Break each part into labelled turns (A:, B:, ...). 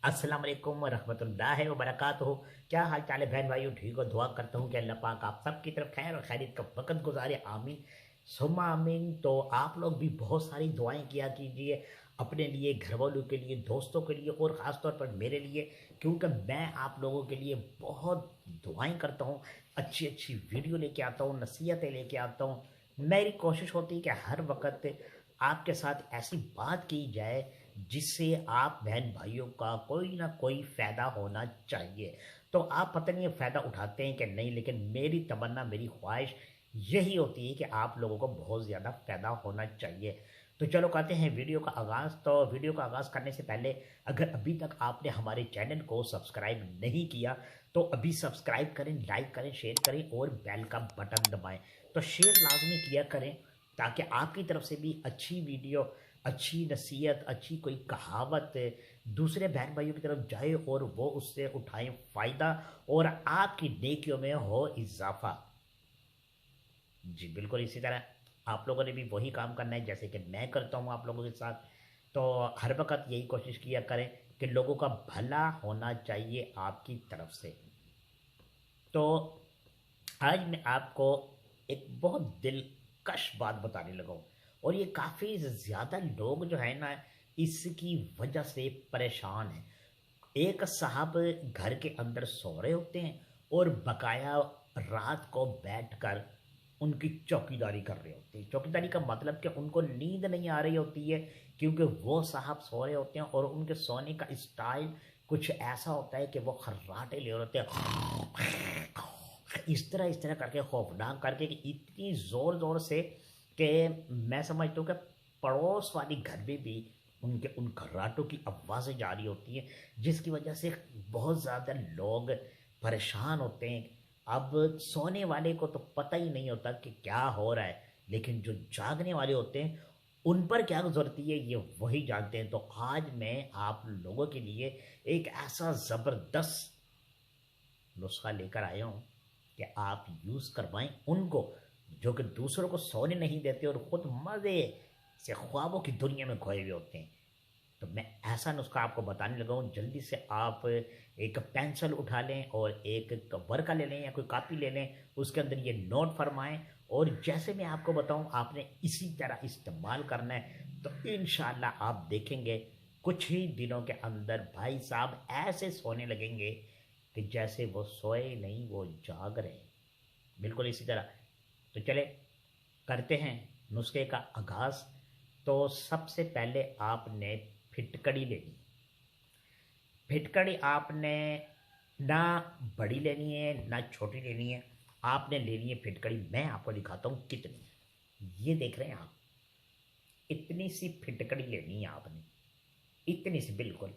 A: अस्सलाम वालेकुम रहमतुल्लाहि व बरकातुहू। क्या हाल चाल है बहन भाइयों? ठीक हो? दुआ करता हूँ कि अल्लाह पाक आप सबकी तरफ खैर और खैरियत का वक़्त गुजारे। आमीन सुम्मा आमीन। तो आप लोग भी बहुत सारी दुआएं किया कीजिए अपने लिए, घर वालों के लिए, दोस्तों के लिए और ख़ास तौर पर मेरे लिए, क्योंकि मैं आप लोगों के लिए बहुत दुआएं करता हूँ। अच्छी अच्छी वीडियो लेके आता हूँ, नसीहतें लेके आता हूँ। मेरी कोशिश होती है कि हर वक्त आपके साथ ऐसी बात की जाए जिससे आप बहन भाइयों का कोई ना कोई फ़ायदा होना चाहिए। तो आप पता नहीं फ़ायदा उठाते हैं कि नहीं, लेकिन मेरी तमन्ना, मेरी ख्वाहिश यही होती है कि आप लोगों को बहुत ज़्यादा फ़ायदा होना चाहिए। तो चलो करते हैं वीडियो का आगाज़। तो वीडियो का आगाज़ करने से पहले अगर अभी तक आपने हमारे चैनल को सब्सक्राइब नहीं किया तो अभी सब्सक्राइब करें, लाइक करें, शेयर करें और बेल का बटन दबाएं। तो शेयर लाजमी किया करें ताकि आपकी तरफ से भी अच्छी वीडियो, अच्छी नसीहत, अच्छी कोई कहावत दूसरे बहन भाइयों की तरफ जाए और वो उससे उठाएं फ़ायदा और आपकी नेकियों में हो इजाफा। जी बिल्कुल, इसी तरह आप लोगों ने भी वही काम करना है जैसे कि मैं करता हूँ आप लोगों के साथ। तो हर वक्त यही कोशिश किया करें कि लोगों का भला होना चाहिए आपकी तरफ से। तो आज मैं आपको एक बहुत दिलकश बात बताने लगा हूँ और ये काफ़ी ज़्यादा लोग जो है ना इसकी वजह से परेशान हैं। एक साहब घर के अंदर सो रहे होते हैं और बकाया रात को बैठकर उनकी चौकीदारी कर रहे होते हैं। चौकीदारी का मतलब कि उनको नींद नहीं आ रही होती है क्योंकि वो साहब सो रहे होते हैं और उनके सोने का स्टाइल कुछ ऐसा होता है कि वो खर्राटे ले रहे होते हैं इस तरह करके, खौफनाक करके, कि इतनी ज़ोर ज़ोर से कि मैं समझता हूँ कि पड़ोस वाली घर में भी उनके उन खर्राटों की आवाज़ें जा रही होती हैं, जिसकी वजह से बहुत ज़्यादा लोग परेशान होते हैं। अब सोने वाले को तो पता ही नहीं होता कि क्या हो रहा है, लेकिन जो जागने वाले होते हैं उन पर क्या गुजरती है ये वही जानते हैं। तो आज मैं आप लोगों के लिए एक ऐसा ज़बरदस्त नुस्खा लेकर आया हूँ कि आप यूज़ करवाएं उनको जो कि दूसरों को सोने नहीं देते और ख़ुद मज़े से ख्वाबों की दुनिया में खोए हुए होते हैं। तो मैं ऐसा नुस्खा आपको बताने लगा हूँ। जल्दी से आप एक पेंसिल उठा लें और एक वर्का ले लें या कोई कापी ले लें, उसके अंदर ये नोट फरमाएं और जैसे मैं आपको बताऊँ आपने इसी तरह इस्तेमाल करना है। तो इंशाल्लाह आप देखेंगे कुछ ही दिनों के अंदर भाई साहब ऐसे सोने लगेंगे कि जैसे वो सोए नहीं, वो जाग रहे हैं। बिल्कुल इसी तरह। तो चले करते हैं नुस्खे का आगाज़। तो सबसे पहले आपने फिटकड़ी लेनी। फिटकड़ी आपने ना बड़ी लेनी है ना छोटी लेनी है, आपने लेनी है फिटकड़ी। मैं आपको दिखाता हूँ कितनी। ये देख रहे हैं आप, इतनी सी फिटकड़ी लेनी है आपने, इतनी सी बिल्कुल।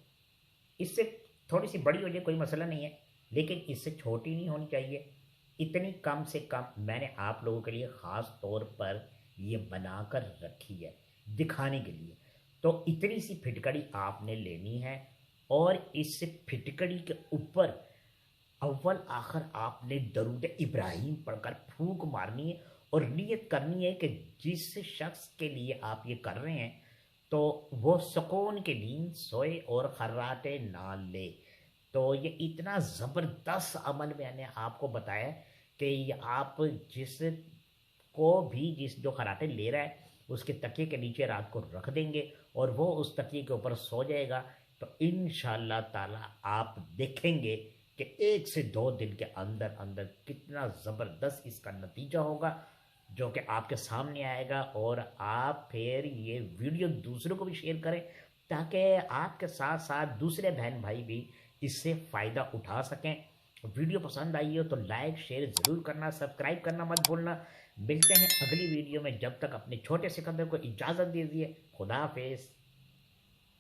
A: इससे थोड़ी सी बड़ी हो जाए कोई मसला नहीं है, लेकिन इससे छोटी नहीं होनी चाहिए। इतनी कम से कम मैंने आप लोगों के लिए ख़ास तौर पर ये बना कर रखी है दिखाने के लिए। तो इतनी सी फिटकड़ी आपने लेनी है और इस फिटकड़ी के ऊपर अव्वल आखिर आपने दरूद इब्राहिम पढ़कर फूंक मारनी है और नियत करनी है कि जिस शख्स के लिए आप ये कर रहे हैं तो वो सुकून की नींद सोए और खर्राटे ना ले। तो ये इतना ज़बरदस्त अमल मैंने आपको बताया कि ये आप जिस को भी जिस जो खर्राटे ले रहा है उसके तकिए के नीचे रात को रख देंगे और वो उस तकिए के ऊपर सो जाएगा। तो इंशाल्लाह ताला आप देखेंगे कि 1 से 2 दिन के अंदर अंदर कितना ज़बरदस्त इसका नतीजा होगा जो कि आपके सामने आएगा। और आप फिर ये वीडियो दूसरों को भी शेयर करें ताकि आपके साथ साथ दूसरे बहन भाई भी इससे फ़ायदा उठा सकें। वीडियो पसंद आई हो तो लाइक शेयर ज़रूर करना, सब्सक्राइब करना मत भूलना। मिलते हैं अगली वीडियो में, जब तक अपने छोटे से कदर को इजाज़त दीजिए। खुदा हाफिज़।